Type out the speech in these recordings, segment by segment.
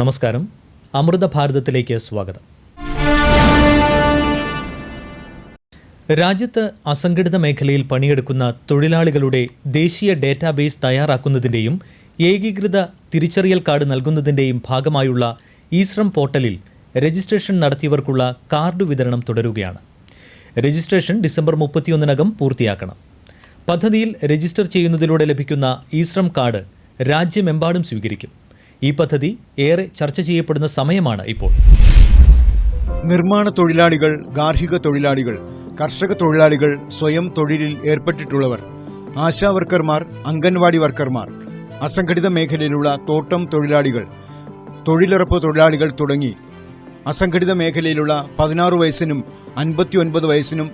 നമസ്കാരം. അമൃത ഭാരതത്തിലേക്ക് സ്വാഗതം. രാജ്യത്ത് അസംഘടിത മേഖലയിൽ പണിയെടുക്കുന്ന തൊഴിലാളികളുടെ ദേശീയ ഡേറ്റാബേസ് തയ്യാറാക്കുന്നതിൻ്റെയും ഏകീകൃത തിരിച്ചറിയൽ കാർഡ് നൽകുന്നതിൻ്റെയും ഭാഗമായുള്ള ഇശ്രം പോർട്ടലിൽ രജിസ്ട്രേഷൻ നടത്തിയവർക്കുള്ള കാർഡ് വിതരണം തുടരുകയാണ്. രജിസ്ട്രേഷൻ ഡിസംബർ 31-നകം പൂർത്തിയാക്കണം. പദ്ധതിയിൽ രജിസ്റ്റർ ചെയ്യുന്നതിലൂടെ ലഭിക്കുന്ന ഇശ്രം കാർഡ് രാജ്യമെമ്പാടും സ്വീകരിക്കും. ഈ പദ്ധതി ഏറെ ചർച്ച ചെയ്യപ്പെടുന്ന സമയമാണ് ഇപ്പോൾ. നിർമ്മാണ തൊഴിലാളികൾ, ഗാർഹിക തൊഴിലാളികൾ, കർഷക തൊഴിലാളികൾ, സ്വയം തൊഴിലിൽ ഏർപ്പെട്ടിട്ടുള്ളവർ, ആശാവർക്കർമാർ, അംഗൻവാടി വർക്കർമാർ, അസംഘടിത മേഖലയിലുള്ള തോട്ടം തൊഴിലാളികൾ, തൊഴിലുറപ്പ് തൊഴിലാളികൾ തുടങ്ങി അസംഘടിത മേഖലയിലുള്ള 16 വയസ്സിനും 59 വയസ്സിനും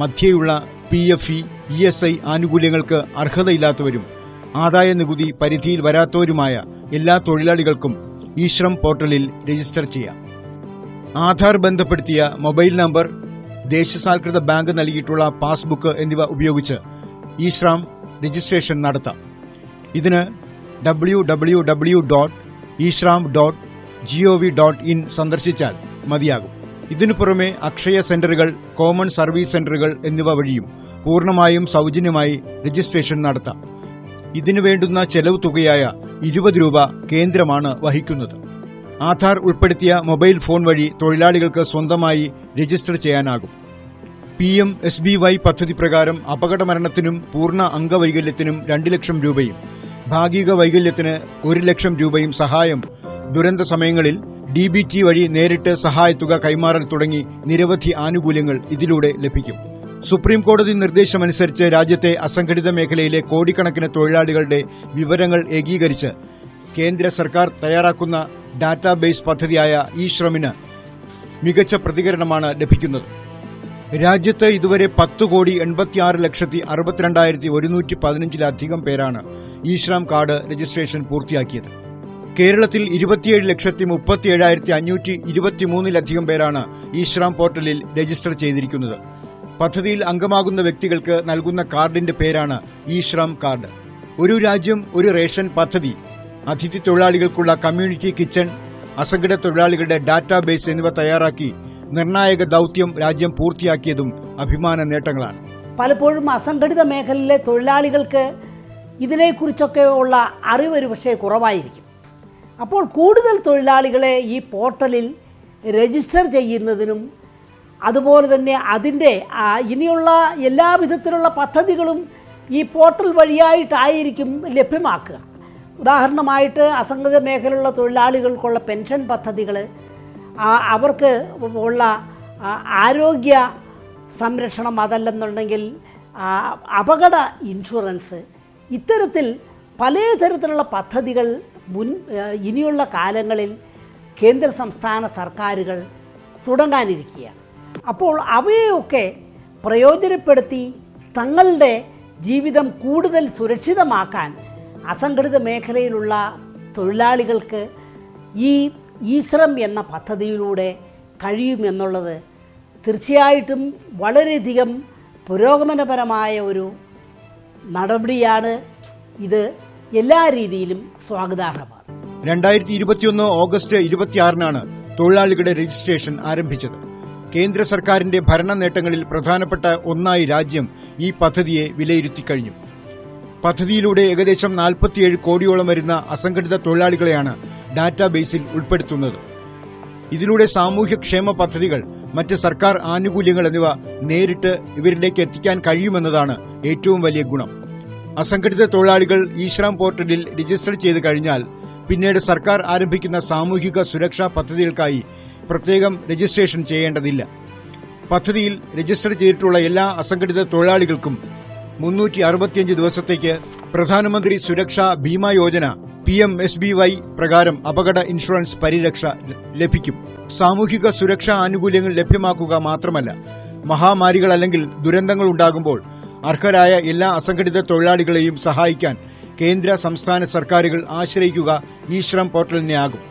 മധ്യേയുള്ള PFE, ESI ആനുകൂല്യങ്ങൾക്ക് അർഹതയില്ലാത്തവരും ആദായ നികുതി പരിധിയിൽ വരാത്തവരുമായ എല്ലാ തൊഴിലാളികൾക്കും ഇശ്രം പോർട്ടലിൽ രജിസ്റ്റർ ചെയ്യാം. ആധാർ ബന്ധപ്പെടുത്തിയ മൊബൈൽ നമ്പർ, ദേശസാൽകൃത ബാങ്ക് നൽകിയിട്ടുള്ള പാസ്ബുക്ക് എന്നിവ ഉപയോഗിച്ച് ഇശ്രം രജിസ്ട്രേഷൻ നടത്താം. ഇതിന് www.ishram.gov.in സന്ദർശിച്ചാൽ മതിയാകും. ഇതിനു പുറമെ അക്ഷയ സെന്ററുകൾ, കോമൺ സർവീസ് സെന്ററുകൾ എന്നിവ വഴിയും പൂർണ്ണമായും സൗജന്യമായി രജിസ്ട്രേഷൻ നടത്താം. ഇതിനു വേണ്ടുന്ന ചെലവ് തുകയായ 20 രൂപ കേന്ദ്രമാണ് വഹിക്കുന്നത്. ആധാർ ഉൾപ്പെടുത്തിയ മൊബൈൽ ഫോൺ വഴി തൊഴിലാളികൾക്ക് സ്വന്തമായി രജിസ്റ്റർ ചെയ്യാനാകും. PMSBY പദ്ധതി പ്രകാരം അപകടമരണത്തിനും പൂർണ്ണ അംഗവൈകല്യത്തിനും 2 ലക്ഷം രൂപയും ഭാഗിക വൈകല്യത്തിന് 1 ലക്ഷം രൂപയും സഹായം, ദുരന്ത സമയങ്ങളിൽ DBT വഴി നേരിട്ട് സഹായത്തുക കൈമാറൽ തുടങ്ങി നിരവധി ആനുകൂല്യങ്ങൾ ഇതിലൂടെ ലഭിക്കും. സുപ്രീം കോടതി നിർദ്ദേശമനുസരിച്ച് രാജ്യത്തെ അസംഘടിത മേഖലയിലെ കോടിക്കണക്കിന് തൊഴിലാളികളുടെ വിവരങ്ങൾ ഏകീകരിച്ച് കേന്ദ്ര സർക്കാർ തയ്യാറാക്കുന്ന ഡാറ്റാബേസ് പദ്ധതിയായ ഇശ്രമിന് മികച്ച പ്രതികരണമാണ് ലഭിക്കുന്നത്. രാജ്യത്ത് ഇതുവരെ 10,86,62,115 പേരാണ് ഇശ്രം കാർഡ് രജിസ്ട്രേഷൻ പൂർത്തിയാക്കിയത്. കേരളത്തിൽ 27,37,523 പേരാണ് ഇശ്രം പോർട്ടലിൽ രജിസ്റ്റർ ചെയ്തിരിക്കുന്നത്. പദ്ധതിയിൽ അംഗമാകുന്ന വ്യക്തികൾക്ക് നൽകുന്ന കാർഡിന്റെ പേരാണ് ഇശ്രം കാർഡ്. ഒരു രാജ്യം ഒരു റേഷൻ പദ്ധതി, അതിഥി തൊഴിലാളികൾക്കുള്ള കമ്മ്യൂണിറ്റി കിച്ചൺ, അസംഘടിത തൊഴിലാളികളുടെ ഡാറ്റാബേസ് എന്നിവ തയ്യാറാക്കി നിർണായക ദൌത്യം രാജ്യം പൂർത്തിയാക്കിയതും അഭിമാന നേട്ടങ്ങളാണ്. പലപ്പോഴും അസംഘടിത മേഖലയിലെ തൊഴിലാളികൾക്ക് ഇതിനെക്കുറിച്ചൊക്കെ ഉള്ള അറിവ് പക്ഷേ കുറവായിരിക്കും. അപ്പോൾ കൂടുതൽ തൊഴിലാളികളെ ഈ പോർട്ടലിൽ രജിസ്റ്റർ ചെയ്യുന്നതിനും അതുപോലെ തന്നെ അതിൻ്റെ ഇനിയുള്ള എല്ലാ വിധത്തിലുള്ള പദ്ധതികളും ഈ പോർട്ടൽ വഴിയായിട്ടായിരിക്കും ലഭ്യമാക്കുക. ഉദാഹരണമായിട്ട് അസംഘടിത മേഖലയിലുള്ള തൊഴിലാളികൾക്കുള്ള പെൻഷൻ പദ്ധതികൾ, അവർക്ക് ഉള്ള ആരോഗ്യ സംരക്ഷണം, അതല്ലെന്നുണ്ടെങ്കിൽ അപകട ഇൻഷുറൻസ്, ഇത്തരത്തിൽ പലതരത്തിലുള്ള പദ്ധതികൾ ഇനിയുള്ള കാലങ്ങളിൽ കേന്ദ്ര സംസ്ഥാന സർക്കാരുകൾ തുടങ്ങാനിരിക്കുകയാണ്. അപ്പോൾ അവയൊക്കെ പ്രയോജനപ്പെടുത്തി തങ്ങളുടെ ജീവിതം കൂടുതൽ സുരക്ഷിതമാക്കാൻ അസംഘടിത മേഖലയിലുള്ള തൊഴിലാളികൾക്ക് ഈ ഇശ്രം എന്ന പദ്ധതിയിലൂടെ കഴിയുമെന്നുള്ളത് തീർച്ചയായിട്ടും വളരെയധികം പുരോഗമനപരമായ ഒരു നടപടിയാണ്. ഇത് എല്ലാ രീതിയിലും സ്വാഗതാർഹമാണ്. 2021 ഓഗസ്റ്റ് 26-നാണ് തൊഴിലാളികളുടെ രജിസ്ട്രേഷൻ ആരംഭിച്ചത്. കേന്ദ്ര സർക്കാരിന്റെ ഭരണ നേട്ടങ്ങളിൽ പ്രധാനപ്പെട്ട ഒന്നായി രാജ്യം ഈ പദ്ധതിയെ വിലയിരുത്തിക്കഴിഞ്ഞു. പദ്ധതിയിലൂടെ ഏകദേശം 47 കോടിയോളം വരുന്ന അസംഘടിത തൊഴിലാളികളെയാണ് ഡാറ്റാബേസിൽ ഉൾപ്പെടുത്തുന്നത്. ഇതിലൂടെ സാമൂഹ്യക്ഷേമ പദ്ധതികൾ, മറ്റ് സർക്കാർ ആനുകൂല്യങ്ങൾ എന്നിവ നേരിട്ട് ഇവരിലേക്ക് എത്തിക്കാൻ കഴിയുമെന്നതാണ് ഏറ്റവും വലിയ ഗുണം. അസംഘടിത തൊഴിലാളികൾ ഇശ്രം പോർട്ടലിൽ രജിസ്റ്റർ ചെയ്ത് കഴിഞ്ഞാൽ പിന്നീട് സർക്കാർ ആരംഭിക്കുന്ന സാമൂഹിക സുരക്ഷാ പദ്ധതികൾക്കായി പ്രത്യേകം രജിസ്ട്രേഷൻ ചെയ്യേണ്ടതില്ല. പദ്ധതിയിൽ രജിസ്റ്റർ ചെയ്തിട്ടുള്ള എല്ലാ അസംഘടിത തൊഴിലാളികൾക്കും 365 ദിവസത്തേക്ക് പ്രധാനമന്ത്രി സുരക്ഷാ ബീമാ യോജന PMSBY പ്രകാരം അപകട ഇൻഷുറൻസ് പരിരക്ഷ ലഭിക്കും. സാമൂഹിക സുരക്ഷാ ആനുകൂല്യങ്ങൾ ലഭ്യമാക്കുക മാത്രമല്ല, മഹാമാരികൾ അല്ലെങ്കിൽ ദുരന്തങ്ങൾ ഉണ്ടാകുമ്പോൾ അർഹരായ എല്ലാ അസംഘടിത തൊഴിലാളികളെയും സഹായിക്കാൻ കേന്ദ്ര സംസ്ഥാന സർക്കാരുകൾ ആശ്രയിക്കുക ഇശ്രം പോർട്ടലിനെയാകും.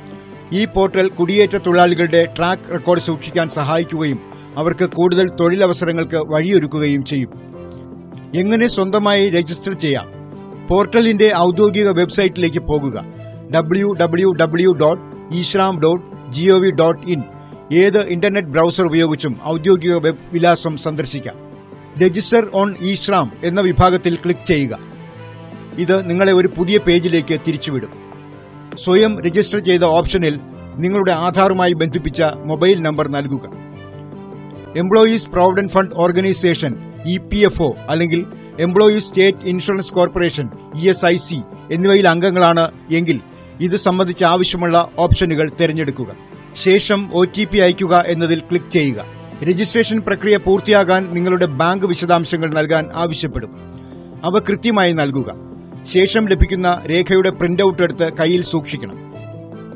ഈ പോർട്ടൽ കുടിയേറ്റ തൊഴിലാളികളുടെ ട്രാക്ക് റെക്കോർഡ് സൂക്ഷിക്കാൻ സഹായിക്കുകയും അവർക്ക് കൂടുതൽ തൊഴിലവസരങ്ങൾക്ക് വഴിയൊരുക്കുകയും ചെയ്യും. എങ്ങനെ സ്വന്തമായി രജിസ്റ്റർ ചെയ്യാം? പോർട്ടലിന്റെ ഔദ്യോഗിക വെബ്സൈറ്റിലേക്ക് പോകുക. www.ishram.gov.in ishram.gov.in ഏത് ഇന്റർനെറ്റ് ബ്രൗസർ ഉപയോഗിച്ചും ഔദ്യോഗിക വെബ് വിലാസം സന്ദർശിക്കാം. രജിസ്റ്റർ ഓൺ ഇശ്രാം എന്ന വിഭാഗത്തിൽ ക്ലിക്ക് ചെയ്യുക. ഇത് നിങ്ങളെ ഒരു പുതിയ പേജിലേക്ക് തിരിച്ചുവിടും. സ്വയം രജിസ്റ്റർ ചെയ്ത ഓപ്ഷനിൽ നിങ്ങളുടെ ആധാറുമായി ബന്ധിപ്പിച്ച മൊബൈൽ നമ്പർ നൽകുക. Employees provident fund organisation EPFO അല്ലെങ്കിൽ employees state insurance corporation ESIC എന്നിവയിൽ അംഗങ്ങളാണ് എങ്കിൽ ഇത് സംബന്ധിച്ച് ആവശ്യമുള്ള ഓപ്ഷനുകൾ തിരഞ്ഞെടുക്കുക. ശേഷം OTP അയയ്ക്കുക എന്നതിൽ ക്ലിക്ക് ചെയ്യുക. രജിസ്ട്രേഷൻ പ്രക്രിയ പൂർത്തിയാകാൻ നിങ്ങളുടെ ബാങ്ക് വിശദാംശങ്ങൾ നൽകാൻ ആവശ്യപ്പെടും. അവ കൃത്യമായി നൽകുക. ശേഷം ലഭിക്കുന്ന രേഖയുടെ പ്രിന്റൌട്ട് എടുത്ത് കയ്യിൽ സൂക്ഷിക്കണം.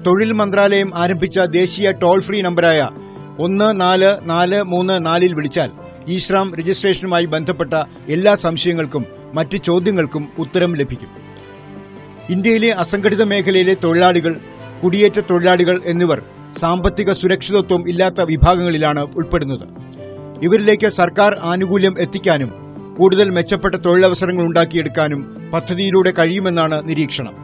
തൊഴിൽ മന്ത്രാലയം ആരംഭിച്ച ദേശീയ ടോൾ ഫ്രീ നമ്പറായ 1434 വിളിച്ചാൽ ഇശ്രാം രജിസ്ട്രേഷനുമായി ബന്ധപ്പെട്ട എല്ലാ സംശയങ്ങൾക്കും മറ്റ് ചോദ്യങ്ങൾക്കും ഉത്തരം ലഭിക്കും. ഇന്ത്യയിലെ അസംഘടിത മേഖലയിലെ തൊഴിലാളികൾ, കുടിയേറ്റ തൊഴിലാളികൾ എന്നിവർ സാമ്പത്തിക സുരക്ഷിതത്വം ഇല്ലാത്ത വിഭാഗങ്ങളിലാണ് ഉൾപ്പെടുന്നത്. ഇവരിലേക്ക് സർക്കാർ ആനുകൂല്യം എത്തിക്കാനും കൂടുതൽ മെച്ചപ്പെട്ട തൊഴിലവസരങ്ങൾ ഉണ്ടാക്കിയെടുക്കാനും പദ്ധതിയിലൂടെ കഴിയുമെന്നാണ് നിരീക്ഷണം.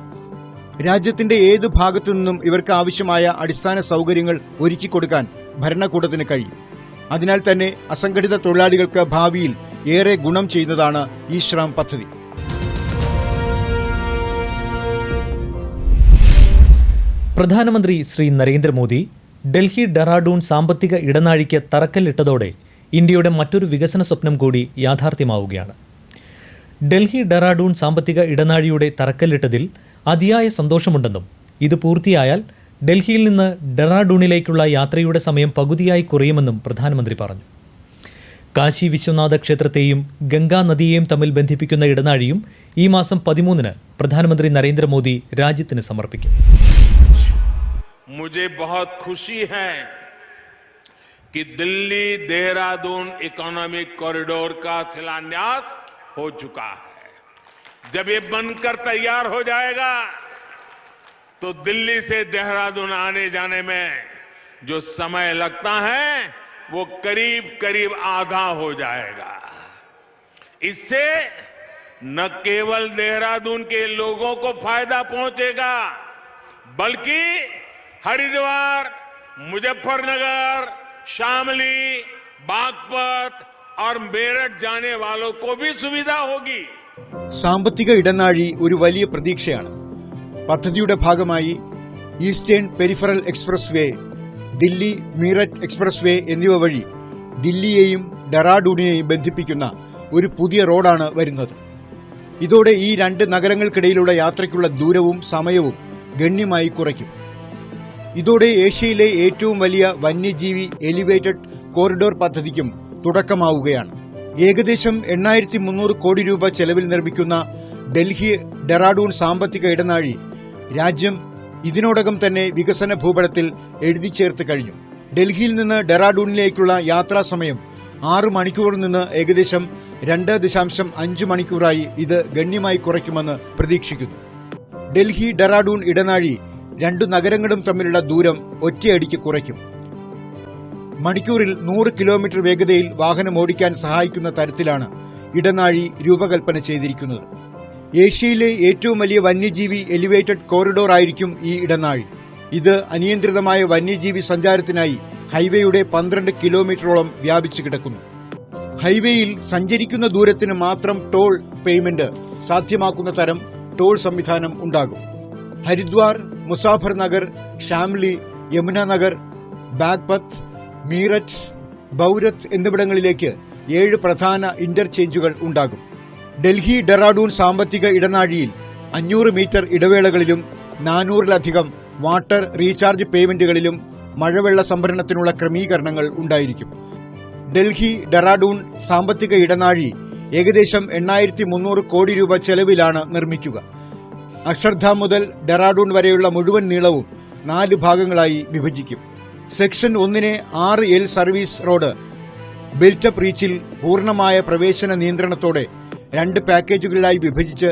രാജ്യത്തിന്റെ ഏത് ഭാഗത്തു നിന്നും ഇവർക്ക് ആവശ്യമായ അടിസ്ഥാന സൗകര്യങ്ങൾ ഒരുക്കിക്കൊടുക്കാൻ ഭരണകൂടത്തിന് കഴിയും. അതിനാൽ തന്നെ അസംഘടിത തൊഴിലാളികൾക്ക് ഭാവിയിൽ ഏറെ ഗുണം ചെയ്യുന്നതാണ് ഇശ്രാം പദ്ധതി. പ്രധാനമന്ത്രി ശ്രീ നരേന്ദ്രമോദി ഡൽഹി ഡെറാഡൂൺ സാമ്പത്തിക ഇടനാഴിക്ക് തറക്കല്ലിട്ടതോടെ ഇന്ത്യയുടെ മറ്റൊരു വികസന സ്വപ്നം കൂടി യാഥാർത്ഥ്യമാവുകയാണ്. ഡൽഹി ഡെറാഡൂൺ സാമ്പത്തിക ഇടനാഴിയുടെ തറക്കല്ലിട്ടതിൽ അതിയായ സന്തോഷമുണ്ടെന്നും ഇത് പൂർത്തിയായാൽ ഡൽഹിയിൽ നിന്ന് ഡെറാഡൂണിലേക്കുള്ള യാത്രയുടെ സമയം പകുതിയായി കുറയുമെന്നും പ്രധാനമന്ത്രി പറഞ്ഞു. കാശി വിശ്വനാഥ ക്ഷേത്രത്തെയും ഗംഗാ നദിയെയും തമ്മിൽ ബന്ധിപ്പിക്കുന്ന ഇടനാഴിയും ഈ മാസം 13-ന് പ്രധാനമന്ത്രി നരേന്ദ്രമോദി രാജ്യത്തിന് സമർപ്പിക്കും. मुझे बहुत खुशी है कि दिल्ली देहरादून इकोनॉमिक कॉरिडोर का शिलान्यास हो चुका है. जब ये बनकर तैयार हो जाएगा तो दिल्ली से देहरादून आने जाने में जो समय लगता है वो करीब करीब आधा हो जाएगा. इससे न केवल देहरादून के लोगों को फायदा पहुंचेगा बल्कि हरिद्वार, मुजफ्फरनगर, शामली, बागपत और मेरठ जाने वालों को भी सुविधा होगी. സാമ്പത്തിക ഇടനാഴി ഒരു വലിയ പ്രതീക്ഷയാണ്. പദ്ധതിയുടെ ഭാഗമായി ഈസ്റ്റേൺ പെരിഫറൽ എക്സ്പ്രസ് വേ, ദില്ലി മീററ്റ് എക്സ്പ്രസ് വേ എന്നിവ വഴി ദില്ലിയെയും ഡെറാഡൂണിനെയും ബന്ധിപ്പിക്കുന്ന ഒരു പുതിയ റോഡാണ് വരുന്നത്. ഇതോടെ ഈ രണ്ട് നഗരങ്ങൾക്കിടയിലുള്ള യാത്രയ്ക്കുള്ള ദൂരവും സമയവും ഗണ്യമായി കുറയ്ക്കും. ഇതോടെ ഏഷ്യയിലെ ഏറ്റവും വലിയ വന്യജീവി എലിവേറ്റഡ് കോറിഡോർ പദ്ധതിക്കും തുടക്കമാവുകയാണ്. ഏകദേശം 8300 കോടി രൂപ ചെലവിൽ നിർമ്മിക്കുന്ന ഡൽഹി ഡെറാഡൂൺ സാമ്പത്തിക ഇടനാഴി രാജ്യം ഇതിനോടകം തന്നെ വികസന ഭൂപടത്തിൽ എഴുതി ചേർത്ത് കഴിഞ്ഞു. ഡൽഹിയിൽ നിന്ന് ഡെറാഡൂണിലേക്കുള്ള യാത്രാസമയം 6 മണിക്കൂറിൽ നിന്ന് ഏകദേശം 2.5 മണിക്കൂറായി ഇത് ഗണ്യമായി കുറയ്ക്കുമെന്ന് പ്രതീക്ഷിക്കുന്നു. ഡൽഹി ഡെറാഡൂൺ ഇടനാഴി രണ്ടു നഗരങ്ങളും തമ്മിലുള്ള ദൂരം ഒറ്റയടിക്ക് കുറയ്ക്കും. മണിക്കൂറിൽ 100 കിലോമീറ്റർ വേഗതയിൽ വാഹനം ഓടിക്കാൻ സഹായിക്കുന്ന തരത്തിലാണ് ഇടനാഴി രൂപകൽപ്പന ചെയ്തിരിക്കുന്നത്. ഏഷ്യയിലെ ഏറ്റവും വലിയ വന്യജീവി എലിവേറ്റഡ് കോറിഡോർ ആയിരിക്കും ഈ ഇടനാഴി. ഇത് അനിയന്ത്രിതമായ വന്യജീവി സഞ്ചാരത്തിനായി ഹൈവേയുടെ 12 കിലോമീറ്ററോളം വ്യാപിച്ചു കിടക്കുന്നു. ഹൈവേയിൽ സഞ്ചരിക്കുന്ന ദൂരത്തിന് മാത്രം ടോൾ പേയ്മെന്റ് സാധ്യമാക്കുന്ന തരം ടോൾ സംവിധാനം ഉണ്ടാകും. ഹരിദ്വാർ, മുസാഫർ നഗർ, ഷാംലി, യമുന നഗർ, ബാഗ്പത്ത്, മീററ്റ്, ബൗരത്ത് എന്നിവിടങ്ങളിലേക്ക് 7 പ്രധാന ഇന്റർചേഞ്ചുകൾ ഉണ്ടാകും. ഡൽഹി ഡെറാഡൂൺ സാമ്പത്തിക ഇടനാഴിയിൽ 500 മീറ്റർ ഇടവേളകളിലും 400-ലധികം വാട്ടർ റീചാർജ് പേയ്മെന്റുകളിലും മഴവെള്ള സംഭരണത്തിനുള്ള ക്രമീകരണങ്ങൾ ഉണ്ടായിരിക്കും. ഡൽഹി ഡെറാഡൂൺ സാമ്പത്തിക ഇടനാഴി ഏകദേശം 8300 കോടി രൂപ ചെലവിലാണ് നിർമ്മിക്കുക. അക്ഷർധാം മുതൽ ഡെറാഡൂൺ വരെയുള്ള മുഴുവൻ നീളവും 4 ഭാഗങ്ങളായി വിഭജിക്കും. സെക്ഷൻ 1-നെ 6L സർവീസ് റോഡ് ബിൽറ്റപ്പ് റീച്ചിൽ പൂർണ്ണമായ പ്രവേശന നിയന്ത്രണത്തോടെ 2 പാക്കേജുകളിലായി വിഭജിച്ച്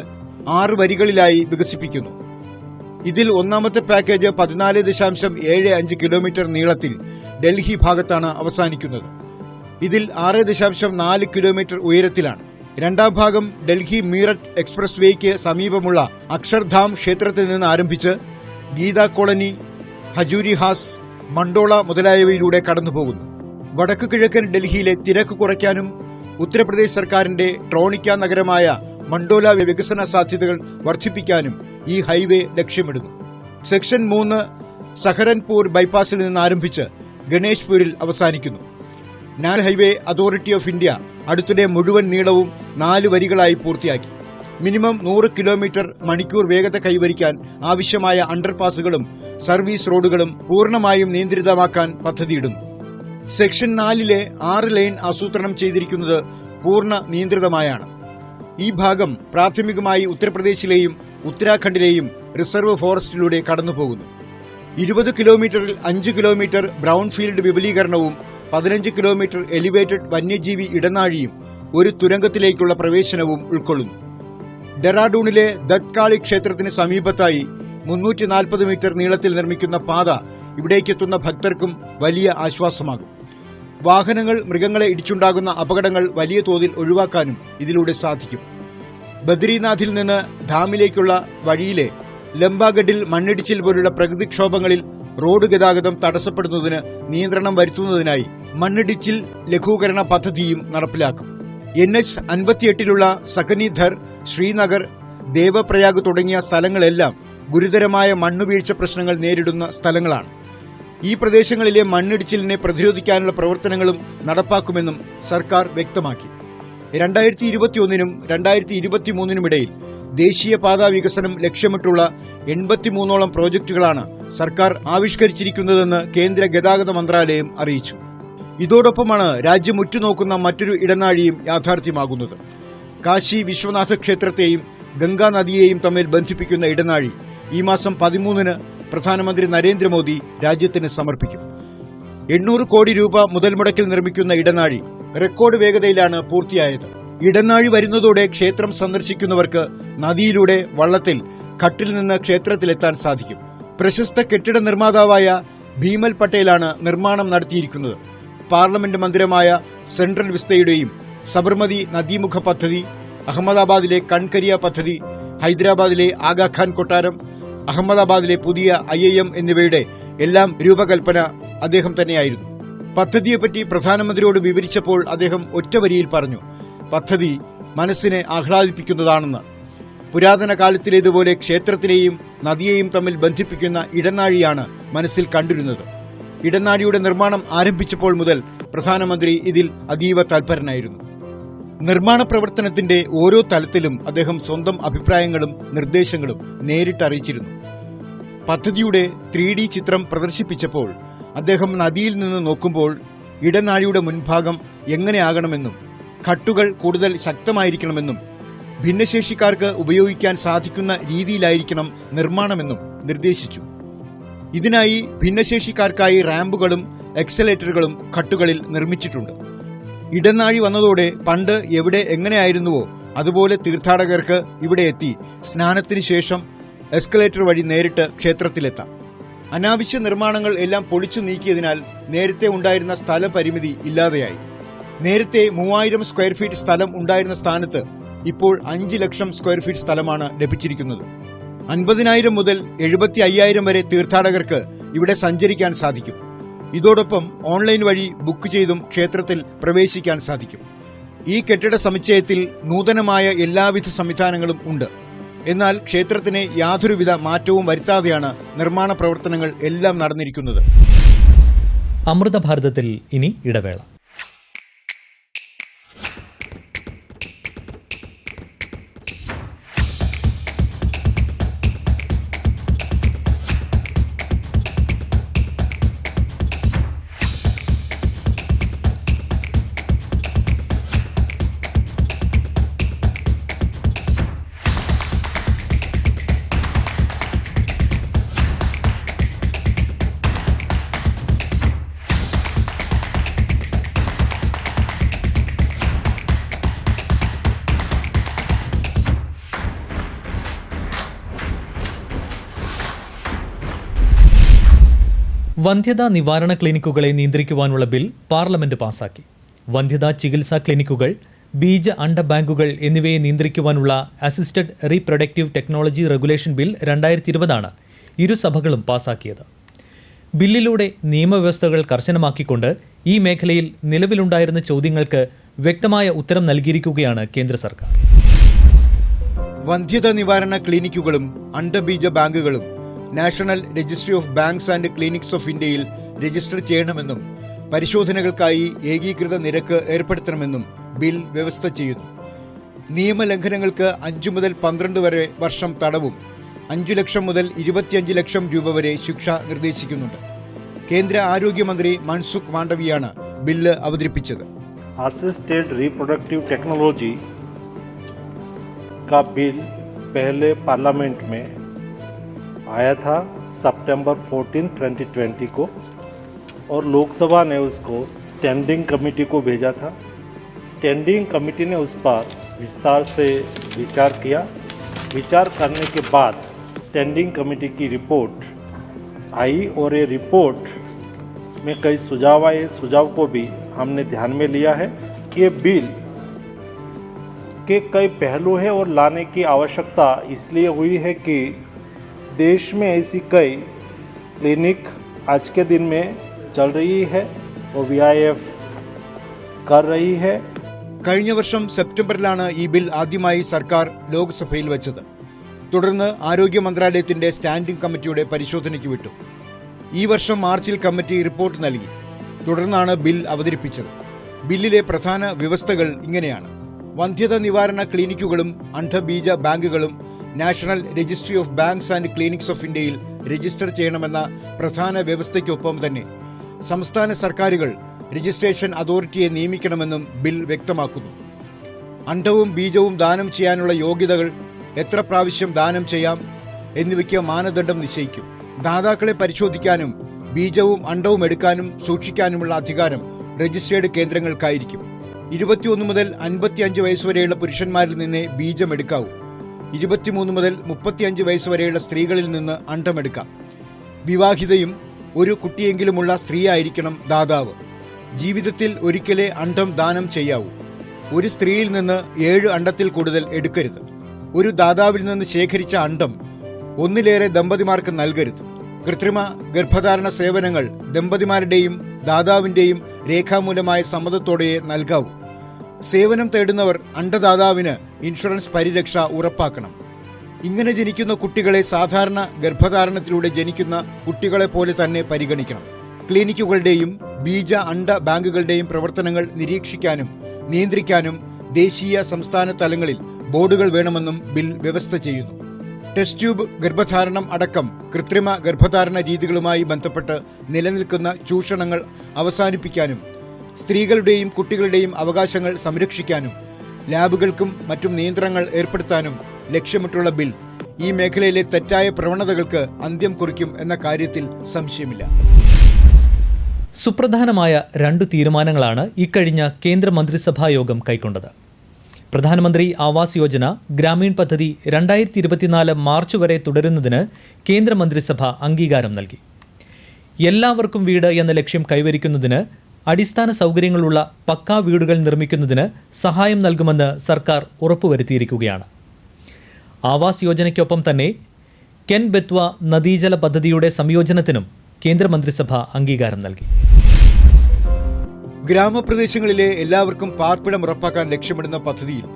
6 വരികളിലായി വികസിപ്പിക്കുന്നു. ഇതിൽ ഒന്നാമത്തെ പാക്കേജ് 14.75 കിലോമീറ്റർ നീളത്തിൽ ഡൽഹി ഭാഗത്താണ് അവസാനിക്കുന്നത്. ഇതിൽ 6.4 കിലോമീറ്റർ ഉയരത്തിലാണ്. രണ്ടാം ഭാഗം ഡൽഹി മീററ്റ് എക്സ്പ്രസ് വേക്ക് സമീപമുള്ള അക്ഷർധാം ക്ഷേത്രത്തിൽ നിന്ന് ആരംഭിച്ച് ഗീതാ കോളനി, ഹജൂരി ഹാസ്, മണ്ടോള മുതലായവയിലൂടെ കടന്നുപോകുന്നു. വടക്കു കിഴക്കൻ ഡൽഹിയിലെ തിരക്ക് കുറയ്ക്കാനും ഉത്തർപ്രദേശ് സർക്കാരിന്റെ ട്രോണിക്ക നഗരമായ മണ്ടോല വികസന സാധ്യതകൾ വർദ്ധിപ്പിക്കാനും ഈ ഹൈവേ ലക്ഷ്യമിടുന്നു. സെക്ഷൻ 3 സഹരൻപൂർ ബൈപ്പാസിൽ നിന്ന് ആരംഭിച്ച് ഗണേഷ്പൂരിൽ അവസാനിക്കുന്നു. National highway authority of India അടുത്തിടെ മുഴുവൻ നീളവും 4 വരികളായി പൂർത്തിയാക്കി. മിനിമം 100 കിലോമീറ്റർ മണിക്കൂർ വേഗത കൈവരിക്കാൻ ആവശ്യമായ അണ്ടർപാസുകളും സർവീസ് റോഡുകളും പൂർണ്ണമായും നിയന്ത്രിതമാക്കാൻ പദ്ധതിയിടുന്നു. സെക്ഷൻ 4-ലെ 6 ലൈൻ ആസൂത്രണം ചെയ്തിരിക്കുന്നത് പൂർണ്ണ നിയന്ത്രിതമായാണ്. ഈ ഭാഗം പ്രാഥമികമായി ഉത്തർപ്രദേശിലെയും ഉത്തരാഖണ്ഡിലെയും റിസർവ് ഫോറസ്റ്റിലൂടെ കടന്നുപോകുന്നു. 20 കിലോമീറ്ററിൽ 5 കിലോമീറ്റർ ബ്രൌൺ ഫീൽഡ് വിപുലീകരണവും 15 കിലോമീറ്റർ എലിവേറ്റഡ് വന്യജീവി ഇടനാഴിയും ഒരു തുരങ്കത്തിലേക്കുള്ള പ്രവേശനവും ഉൾക്കൊള്ളുന്നു. ഡെറാഡൂണിലെ ദത്കാളി ക്ഷേത്രത്തിന് സമീപത്തായി 340 മീറ്റർ നീളത്തിൽ നിർമ്മിക്കുന്ന പാത ഇവിടേക്കെത്തുന്ന ഭക്തർക്കും വലിയ ആശ്വാസമാകും. വാഹനങ്ങൾ, മൃഗങ്ങളെ ഇടിച്ചുണ്ടാകുന്ന അപകടങ്ങൾ വലിയ തോതിൽ ഒഴിവാക്കാനും ഇതിലൂടെ സാധിക്കും. ബദ്രിനാഥിൽ നിന്ന് ധാമിലേക്കുള്ള വഴിയിലെ ലംബാഗഡിൽ മണ്ണിടിച്ചിൽ പോലുള്ള പ്രകൃതിക്ഷോഭങ്ങളിൽ റോഡ് ഗതാഗതം തടസ്സപ്പെടുന്നതിന് നിയന്ത്രണം വരുത്തുന്നതിനായി മണ്ണിടിച്ചിൽ ലഘൂകരണ പദ്ധതിയും നടപ്പിലാക്കും. NH 58-ലുള്ള സകനിധർ, ശ്രീനഗർ, ദേവപ്രയാഗ് തുടങ്ങിയ സ്ഥലങ്ങളെല്ലാം ഗുരുതരമായ മണ്ണുവീഴ്ച പ്രശ്നങ്ങൾ നേരിടുന്ന സ്ഥലങ്ങളാണ്. ഈ പ്രദേശങ്ങളിലെ മണ്ണിടിച്ചിലിനെ പ്രതിരോധിക്കാനുള്ള പ്രവർത്തനങ്ങളും നടപ്പാക്കുമെന്നും സർക്കാർ വ്യക്തമാക്കി. 2021-നും 2023-നുമിടയിൽ ദേശീയപാതാ വികസനം ലക്ഷ്യമിട്ടുള്ള 83ഓളം പ്രോജക്ടുകളാണ് സർക്കാർ ആവിഷ്കരിച്ചിരിക്കുന്നതെന്ന് കേന്ദ്ര ഗതാഗത മന്ത്രാലയം അറിയിച്ചു. ഇതോടൊപ്പമാണ് രാജ്യം ഉറ്റുനോക്കുന്ന മറ്റൊരു ഇടനാഴിയും യാഥാർത്ഥ്യമാകുന്നത്. കാശി വിശ്വനാഥ ക്ഷേത്രത്തെയും ഗംഗാ നദിയെയും തമ്മിൽ ബന്ധിപ്പിക്കുന്ന ഇടനാഴി ഈ മാസം 13-ന് പ്രധാനമന്ത്രി നരേന്ദ്രമോദി രാജ്യത്തിന് സമർപ്പിക്കും. 800 കോടി രൂപ മുതൽ മുടക്കിൽ നിർമ്മിക്കുന്ന ഇടനാഴി റെക്കോർഡ് വേഗതയിലാണ് പൂർത്തിയായത്. ഇടനാഴി വരുന്നതോടെ ക്ഷേത്രം സന്ദർശിക്കുന്നവർക്ക് നദിയിലൂടെ വള്ളത്തിൽ ഘട്ടിൽ നിന്ന് ക്ഷേത്രത്തിലെത്താൻ സാധിക്കും. പ്രശസ്ത കെട്ടിട നിർമ്മാതാവായ ഭീമൽ പട്ടേലാണ് നിർമ്മാണം നടത്തിയിരിക്കുന്നത്. പാർലമെന്റ് മന്ദിരമായ സെൻട്രൽ വിസ്തയുടെയും സബർമതി നദീമുഖ പദ്ധതി, അഹമ്മദാബാദിലെ കൺകരിയ പദ്ധതി, ഹൈദരാബാദിലെ ആഗാഖാൻ കൊട്ടാരം, അഹമ്മദാബാദിലെ പുതിയ IIM എന്നിവയുടെ എല്ലാം രൂപകൽപ്പന അദ്ദേഹം തന്നെയായിരുന്നു. പദ്ധതിയെപ്പറ്റി പ്രധാനമന്ത്രിയോട് വിവരിച്ചപ്പോൾ അദ്ദേഹം ഒറ്റവരിയിൽ പറഞ്ഞു, പദ്ധതി മനസ്സിനെ ആഹ്ലാദിപ്പിക്കുന്നതാണെന്ന്. പുരാതന കാലത്തിലേതുപോലെ ക്ഷേത്രത്തിലെയും നദിയെയും തമ്മിൽ ബന്ധിപ്പിക്കുന്ന ഇടനാഴിയാണ് മനസ്സിൽ കണ്ടിരുന്നത്. ഇടനാഴിയുടെ നിർമ്മാണം ആരംഭിച്ചപ്പോൾ മുതൽ പ്രധാനമന്ത്രി ഇതിൽ അതീവ തൽപരനായിരുന്നു. നിർമ്മാണ പ്രവർത്തനത്തിന്റെ ഓരോ തലത്തിലും അദ്ദേഹം സ്വന്തം അഭിപ്രായങ്ങളും നിർദ്ദേശങ്ങളും നേരിട്ടറിയിച്ചിരുന്നു. പദ്ധതിയുടെ 3D ചിത്രം പ്രദർശിപ്പിച്ചപ്പോൾ അദ്ദേഹം നദിയിൽ നിന്ന് നോക്കുമ്പോൾ ഇടനാഴിയുടെ മുൻഭാഗം എങ്ങനെയാകണമെന്നും ഘട്ടുകൾ കൂടുതൽ ശക്തമായിരിക്കണമെന്നും ഭിന്നശേഷിക്കാർക്ക് ഉപയോഗിക്കാൻ സാധിക്കുന്ന രീതിയിലായിരിക്കണം നിർമ്മാണമെന്നും നിർദ്ദേശിച്ചു. ഇതിനായി ഭിന്നശേഷിക്കാർക്കായി റാമ്പുകളും എക്സലേറ്ററുകളും ഘട്ടുകളിൽ നിർമ്മിച്ചിട്ടുണ്ട്. ഇടനാഴി വന്നതോടെ പണ്ട് എവിടെ എങ്ങനെയായിരുന്നുവോ അതുപോലെ തീർത്ഥാടകർക്ക് ഇവിടെ എത്തി സ്നാനത്തിന് ശേഷം എസ്കലേറ്റർ വഴി നേരിട്ട് ക്ഷേത്രത്തിലെത്താം. അനാവശ്യ നിർമ്മാണങ്ങൾ എല്ലാം പൊളിച്ചു നീക്കിയതിനാൽ നേരത്തെ ഉണ്ടായിരുന്ന സ്ഥലപരിമിതി ഇല്ലാതെയായി. നേരത്തെ 3000 സ്ക്വയർ ഫീറ്റ് സ്ഥലം ഉണ്ടായിരുന്ന സ്ഥാനത്ത് ഇപ്പോൾ 5 ലക്ഷം സ്ക്വയർ ഫീറ്റ് സ്ഥലമാണ് ലഭിച്ചിരിക്കുന്നത്. 50,000 മുതൽ 75,000 വരെ തീർത്ഥാടകർക്ക് ഇവിടെ സഞ്ചരിക്കാൻ സാധിക്കും. ഇതോടൊപ്പം ഓൺലൈൻ വഴി ബുക്ക് ചെയ്തും ക്ഷേത്രത്തിൽ പ്രവേശിക്കാൻ സാധിക്കും. ഈ കെട്ടിട സമുച്ചയത്തിൽ നൂതനമായ എല്ലാവിധ സംവിധാനങ്ങളും ഉണ്ട്. എന്നാൽ ക്ഷേത്രത്തിന് യാതൊരുവിധ മാറ്റവും വരുത്താതെയാണ് നിർമ്മാണ പ്രവർത്തനങ്ങൾ എല്ലാം നടന്നിരിക്കുന്നത്. അമൃത ഭാരതത്തിൽ ഇനി ഇടവേള. വന്ധ്യതാ നിവാരണ ക്ലിനിക്കുകളെ നിയന്ത്രിക്കുവാനുള്ള ബിൽ പാർലമെന്റ് പാസാക്കി. വന്ധ്യതാ ചികിത്സാ ക്ലിനിക്കുകൾ, ബീജ അണ്ട ബാങ്കുകൾ എന്നിവയെ നിയന്ത്രിക്കുവാനുള്ള assisted reproductive technology regulation bill 2020 ഇരുസഭകളും പാസാക്കിയത്. ബില്ലിലൂടെ നിയമവ്യവസ്ഥകൾ കർശനമാക്കിക്കൊണ്ട് ഈ മേഖലയിൽ നിലവിലുണ്ടായിരുന്ന ചോദ്യങ്ങൾക്ക് വ്യക്തമായ ഉത്തരം നൽകിയിരിക്കുകയാണ് കേന്ദ്ര സർക്കാർ. വന്ധ്യത നിവാരണ ക്ലിനിക്കുകളും അണ്ടബീജ ബാങ്കുകളും national registry of banks and clinics of ഇന്ത്യയിൽ രജിസ്റ്റർ ചെയ്യണമെന്നും പരിശോധനകൾക്കായി ഏകീകൃത നിരക്ക് ഏർപ്പെടുത്തണമെന്നും ബിൽ വ്യവസ്ഥ ചെയ്യുന്നു. നിയമലംഘനങ്ങൾക്ക് 5 മുതൽ 12 വരെ വർഷം തടവും 5 ലക്ഷം മുതൽ 25 ലക്ഷം രൂപ വരെ ശിക്ഷ നിർദ്ദേശിക്കുന്നുണ്ട്. കേന്ദ്ര ആരോഗ്യമന്ത്രി മൻസുഖ് മാണ്ഡവിയാണ് ബില്ല് അവതരിപ്പിച്ചത്. असिस्टेड रिप्रोडक्टिव टेक्नोलॉजी का बिल पहले पार्लियामेंट में आया था सितंबर 14, 2020 को और लोकसभा ने उसको स्टैंडिंग कमेटी को भेजा था. स्टैंडिंग कमेटी ने उस पर विस्तार से विचार किया. विचार करने के बाद स्टैंडिंग कमेटी की रिपोर्ट आई और ये रिपोर्ट में कई सुझाव आए. सुझाव को भी हमने ध्यान में लिया है. ये बिल के कई पहलू हैं और लाने की आवश्यकता इसलिए हुई है कि देश में ऐसी कई क्लिनिक आज के दिन में चल रही है और VIF कर रही है. കഴിഞ്ഞ വർഷം സെപ്റ്റംബറിലാണ് ഈ ബിൽ ആദ്യമായി സർക്കാർ ലോക്സഭയിൽ വച്ചത്. തുടർന്ന് ആരോഗ്യ മന്ത്രാലയത്തിന്റെ സ്റ്റാൻഡിംഗ് കമ്മിറ്റിയുടെ പരിശോധനയ്ക്ക് വിട്ടു. ഈ വർഷം മാർച്ചിൽ കമ്മിറ്റി റിപ്പോർട്ട് നൽകി. തുടർന്നാണ് ബിൽ അവതരിപ്പിച്ചത്. ബില്ലിലെ പ്രധാന വ്യവസ്ഥകൾ ഇങ്ങനെയാണ്. വന്ധ്യത നിവാരണ ക്ലിനിക്കുകളും അണ്ഡബീജ ബാങ്കുകളും national registry of banks and clinics of ഇന്ത്യയിൽ രജിസ്റ്റർ ചെയ്യണമെന്ന പ്രധാന വ്യവസ്ഥയ്ക്കൊപ്പം തന്നെ സംസ്ഥാന സർക്കാരുകൾ രജിസ്ട്രേഷൻ അതോറിറ്റിയെ നിയമിക്കണമെന്നും ബിൽ വ്യക്തമാക്കുന്നു. അണ്ഡവും ബീജവും ദാനം ചെയ്യാനുള്ള യോഗ്യതകൾ, എത്ര പ്രാവശ്യം ദാനം ചെയ്യാം എന്നിവയ്ക്ക് മാനദണ്ഡം നിശ്ചയിക്കും. ദാതാക്കളെ പരിശോധിക്കാനും ബീജവും അണ്ഡവും എടുക്കാനും സൂക്ഷിക്കാനുമുള്ള അധികാരം രജിസ്ട്രേഡ് കേന്ദ്രങ്ങൾക്കായിരിക്കും. 21 മുതൽ 55 വയസ്സുവരെയുള്ള പുരുഷന്മാരിൽ നിന്നേ ബീജം എടുക്കാവൂ. 23 മുതൽ 35 വയസ്സുവരെയുള്ള സ്ത്രീകളിൽ നിന്ന് അണ്ഡമെടുക്കാം. വിവാഹിതയും ഒരു കുട്ടിയെങ്കിലുമുള്ള സ്ത്രീയായിരിക്കണം ദാതാവ്. ജീവിതത്തിൽ ഒരിക്കലേ അണ്ഡം ദാനം ചെയ്യാവൂ. ഒരു സ്ത്രീയിൽ നിന്ന് 7 അണ്ഡത്തിൽ കൂടുതൽ എടുക്കരുത്. ഒരു ദാതാവിൽ നിന്ന് ശേഖരിച്ച അണ്ഡം ഒന്നിലേറെ ദമ്പതിമാർക്ക് നൽകരുത്. കൃത്രിമ ഗർഭധാരണ സേവനങ്ങൾ ദമ്പതിമാരുടെയും ദാതാവിന്റെയും രേഖാമൂലമായ സമ്മതത്തോടെയേ നൽകാവൂ. സേവനം തേടുന്നവർ അണ്ഡദാതാവിന് ഇൻഷുറൻസ് പരിരക്ഷ ഉറപ്പാക്കണം. ഇങ്ങനെ ജനിക്കുന്ന കുട്ടികളെ സാധാരണ ഗർഭധാരണത്തിലൂടെ ജനിക്കുന്ന കുട്ടികളെ പോലെ തന്നെ പരിഗണിക്കണം. ക്ലിനിക്കുകളുടെയും ബീജ അണ്ഡ ബാങ്കുകളുടെയും പ്രവർത്തനങ്ങൾ നിരീക്ഷിക്കാനും നിയന്ത്രിക്കാനും ദേശീയ സംസ്ഥാന തലങ്ങളിൽ ബോർഡുകൾ വേണമെന്നും ബിൽ വ്യവസ്ഥ ചെയ്യുന്നു. ടെസ്റ്റ് ട്യൂബ് ഗർഭധാരണം അടക്കം കൃത്രിമ ഗർഭധാരണ രീതികളുമായി ബന്ധപ്പെട്ട് നിലനിൽക്കുന്ന ചൂഷണങ്ങൾ അവസാനിപ്പിക്കാനും സ്ത്രീകളുടെയും കുട്ടികളുടെയും അവകാശങ്ങൾ സംരക്ഷിക്കാനും ലാബുകൾക്കും മറ്റും നിയന്ത്രണങ്ങൾ ഏർപ്പെടുത്താനും ലക്ഷ്യമിട്ടുള്ള ബിൽ ഈ മേഖലയിലെ തെറ്റായ പ്രവണതകൾക്ക് അന്ത്യം കുറിക്കും എന്ന കാര്യത്തിൽ സംശയമില്ല. സുപ്രധാനമായ 2 തീരുമാനങ്ങളാണ് ഇക്കഴിഞ്ഞ കേന്ദ്ര മന്ത്രിസഭാ യോഗം കൈക്കൊണ്ടത്. പ്രധാനമന്ത്രി ആവാസ് യോജന ഗ്രാമീൺ പദ്ധതി 2024 മാർച്ച് വരെ തുടരുന്നതിന് കേന്ദ്രമന്ത്രിസഭ അംഗീകാരം നൽകി. എല്ലാവർക്കും വീട് എന്ന ലക്ഷ്യം കൈവരിക്കുന്നതിന് അടിസ്ഥാന സൗകര്യങ്ങളുള്ള പക്കാ വീടുകൾ നിർമ്മിക്കുന്നതിന് സഹായം നൽകുമെന്ന് സർക്കാർ ഉറപ്പുവരുത്തിയിരിക്കുകയാണ്. ആവാസ് യോജനയ്ക്കൊപ്പം തന്നെ കെൻ ബെത്വ നദീജല പദ്ധതിയുടെ സംയോജനത്തിനും കേന്ദ്രമന്ത്രിസഭ അംഗീകാരം നൽകി. ഗ്രാമപ്രദേശങ്ങളിലെ എല്ലാവർക്കും പാർപ്പിടം ഉറപ്പാക്കാൻ ലക്ഷ്യമിടുന്ന പദ്ധതിയിൽ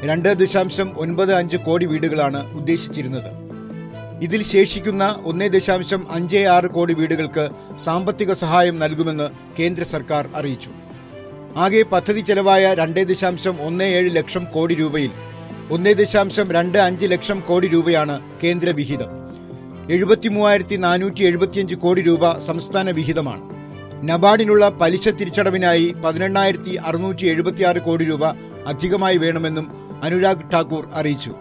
2.95 കോടി വീടുകളാണ് ഉദ്ദേശിച്ചിരുന്നത്. ഇതിൽ ശേഷിക്കുന്ന 1.56 കോടി വീടുകൾക്ക് സാമ്പത്തിക സഹായം നൽകുമെന്ന് കേന്ദ്ര സർക്കാർ അറിയിച്ചു. ആകെ പദ്ധതി ചെലവായ 2.17 ലക്ഷം കോടി രൂപയിൽ 1.25 ലക്ഷം കോടി രൂപയാണ് കേന്ദ്ര വിഹിതം. 73,475 കോടി രൂപ സംസ്ഥാന വിഹിതമാണ്. നബാർഡിനുള്ള പലിശ തിരിച്ചടവിനായി 18,676 കോടി രൂപ അധികമായി വേണമെന്നും അനുരാഗ് ഠാക്കൂർ അറിയിച്ചു.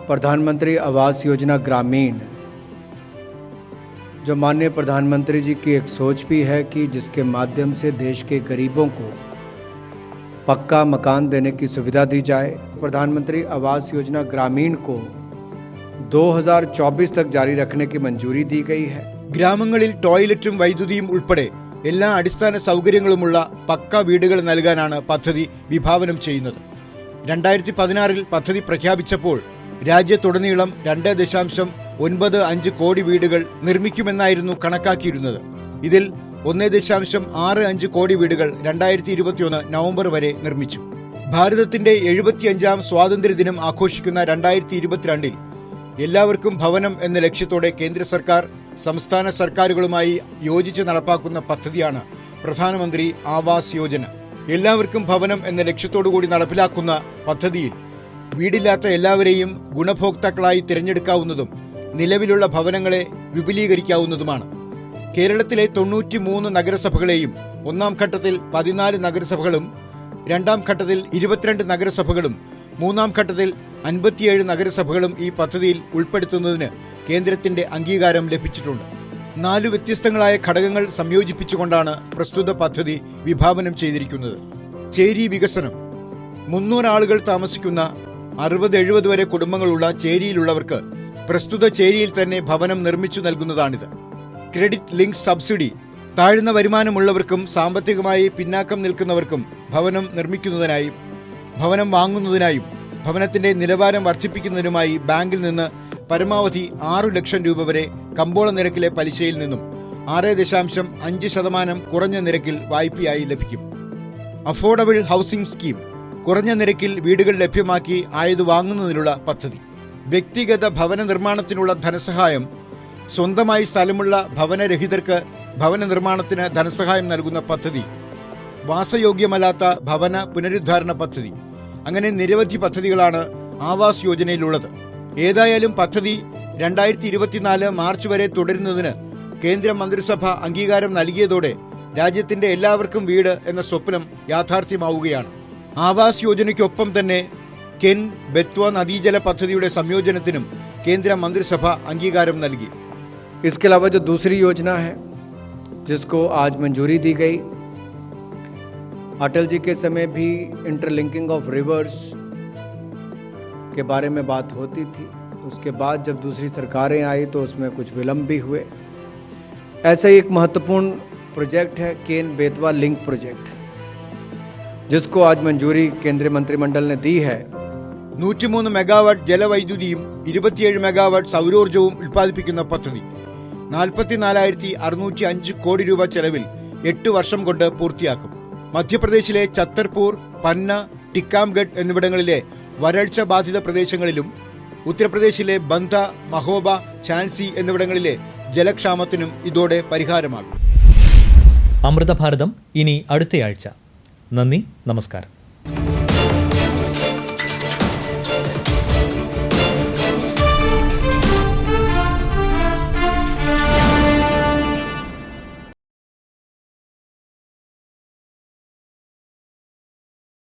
प्रधानमंत्री आवास योजना ग्रामीण जो माननीय प्रधानमंत्री जी की एक सोच भी है कि जिसके माध्यम से देश के गरीबों को पक्का मकान देने की सुविधा दी जाए. प्रधानमंत्री आवास योजना ग्रामीण को 2024 तक जारी रखने की मंजूरी दी गई है. ഗ്രാമങ്ങളിൽ ടോയ്ലറ്റും വൈദ്യുതിയും ഉൾപ്പെടെ എല്ലാ അടിസ്ഥാന സൗകര്യങ്ങളുമുള്ള പക്ക വീടുകൾ നൽകാനാണ് പദ്ധതി വിഭാവനം ചെയ്യുന്നത്. 2016 പദ്ധതി പ്രഖ്യാപിച്ചപ്പോൾ രാജ്യത്തുടനീളം 2.95 കോടി വീടുകൾ നിർമ്മിക്കുമെന്നായിരുന്നു കണക്കാക്കിയിരുന്നത്. ഇതിൽ 1.65 കോടി വീടുകൾ 2021 നവംബർ വരെ നിർമ്മിച്ചു. ഭാരതത്തിന്റെ 75ാം സ്വാതന്ത്ര്യദിനം ആഘോഷിക്കുന്ന 2022 എല്ലാവർക്കും ഭവനം എന്ന ലക്ഷ്യത്തോടെ കേന്ദ്ര സർക്കാർ സംസ്ഥാന സർക്കാരുകളുമായി യോജിച്ച് നടപ്പാക്കുന്ന പദ്ധതിയാണ് പ്രധാനമന്ത്രി ആവാസ് യോജന. എല്ലാവർക്കും ഭവനം എന്ന ലക്ഷ്യത്തോടുകൂടി നടപ്പിലാക്കുന്ന പദ്ധതിയിൽ വീടില്ലാത്ത എല്ലാവരെയും ഗുണഭോക്താക്കളായി തിരഞ്ഞെടുക്കാവുന്നതും നിലവിലുള്ള ഭവനങ്ങളെ വിപുലീകരിക്കാവുന്നതുമാണ്. കേരളത്തിലെ 93 നഗരസഭകളെയും ഒന്നാം ഘട്ടത്തിൽ 14 നഗരസഭകളും രണ്ടാം ഘട്ടത്തിൽ 22 നഗരസഭകളും മൂന്നാം ഘട്ടത്തിൽ 57 നഗരസഭകളും ഈ പദ്ധതിയിൽ ഉൾപ്പെടുത്തുന്നതിന് കേന്ദ്രത്തിന്റെ അംഗീകാരം ലഭിച്ചിട്ടുണ്ട്. 4 വ്യത്യസ്തങ്ങളായ ഘടകങ്ങൾ സംയോജിപ്പിച്ചുകൊണ്ടാണ് പ്രസ്തുത പദ്ധതി വിഭാവനം ചെയ്തിരിക്കുന്നത്. ചേരി വികസനം. 300 ആളുകൾ താമസിക്കുന്ന 60-70 വരെ കുടുംബങ്ങളുള്ള ചേരിയിലുള്ളവർക്ക് പ്രസ്തുത ചേരിയിൽ തന്നെ ഭവനം നിർമ്മിച്ചു നൽകുന്നതാണിത്. Credit link subsidy. താഴ്ന്ന വരുമാനമുള്ളവർക്കും സാമ്പത്തികമായി പിന്നാക്കം നിൽക്കുന്നവർക്കും ഭവനം നിർമ്മിക്കുന്നതിനായും ഭവനം വാങ്ങുന്നതിനായും ഭവനത്തിന്റെ നിലവാരം വർദ്ധിപ്പിക്കുന്നതിനുമായി ബാങ്കിൽ നിന്ന് പരമാവധി 6 ലക്ഷം രൂപ വരെ കമ്പോള നിരക്കിലെ പലിശയിൽ നിന്നും 6.5% കുറഞ്ഞ നിരക്കിൽ വായ്പയായി ലഭിക്കും. Affordable housing scheme. കുറഞ്ഞ നിരക്കിൽ വീടുകൾ ലഭ്യമാക്കി ആയത് വാങ്ങുന്നതിനുള്ള പദ്ധതി. വ്യക്തിഗത ഭവന നിർമ്മാണത്തിനുള്ള ധനസഹായം. സ്വന്തമായി സ്ഥലമുള്ള ഭവനരഹിതർക്ക് ഭവന നിർമ്മാണത്തിന് ധനസഹായം നൽകുന്ന പദ്ധതി. വാസയോഗ്യമല്ലാത്ത ഭവന പുനരുദ്ധാരണ പദ്ധതി. അങ്ങനെ നിരവധി പദ്ധതികളാണ് ആവാസ് യോജനയിലുള്ളത്. ഏതായാലും പദ്ധതി 2024 മാർച്ച് വരെ തുടരുന്നതിന് കേന്ദ്ര മന്ത്രിസഭ അംഗീകാരം നൽകിയതോടെ രാജ്യത്തിന്റെ എല്ലാവർക്കും വീട് എന്ന സ്വപ്നം യാഥാർത്ഥ്യമാവുകയാണ്. ആവാസ് യോജനയ്ക്കൊപ്പം തന്നെ കെൻ ബെത്വ നദീജല പദ്ധതിയുടെ സംയോജനത്തിനും കേന്ദ്ര മന്ത്രിസഭ അംഗീകാരം നൽകി. इसके अलावा जो दूसरी योजना है जिसको आज मंजूरी दी गई, अटल जी के समय भी इंटरलिंकिंग ऑफ रिवर्स के बारे में बात होती थी. उसके बाद जब दूसरी सरकारें आई तो उसमें कुछ विलंब भी हुए. ऐसा ही एक महत्वपूर्ण प्रोजेक्ट है केन बेतवा लिंक प्रोजेक्ट, जिसको आज मंजूरी केंद्रीय मंत्रिमंडल ने दी है. 103 മെഗാവാട്ട് ജലവൈദ്യുതിയും 27 മെഗാവാട്ട് സൗരോർജ്ജവും ഉൽപ്പാദിപ്പിക്കുന്ന പദ്ധതി 44,605 കോടി രൂപ ചെലവിൽ 8 വർഷം കൊണ്ട് പൂർത്തിയാക്കും. മധ്യപ്രദേശിലെ ഛത്തർപൂർ, പന്ന, ടിക്കാംഗഡ് എന്നിവിടങ്ങളിലെ വരൾച്ച ബാധിത പ്രദേശങ്ങളിലും ഉത്തർപ്രദേശിലെ ബന്ധ, മഹോബ, ഝാൻസി എന്നിവിടങ്ങളിലെ ജലക്ഷാമത്തിനും ഇതോടെ പരിഹാരമാകും. അമൃതഭാരതം ഇനി അടുത്തയാഴ്ച. നന്ദി, നമസ്കാരം.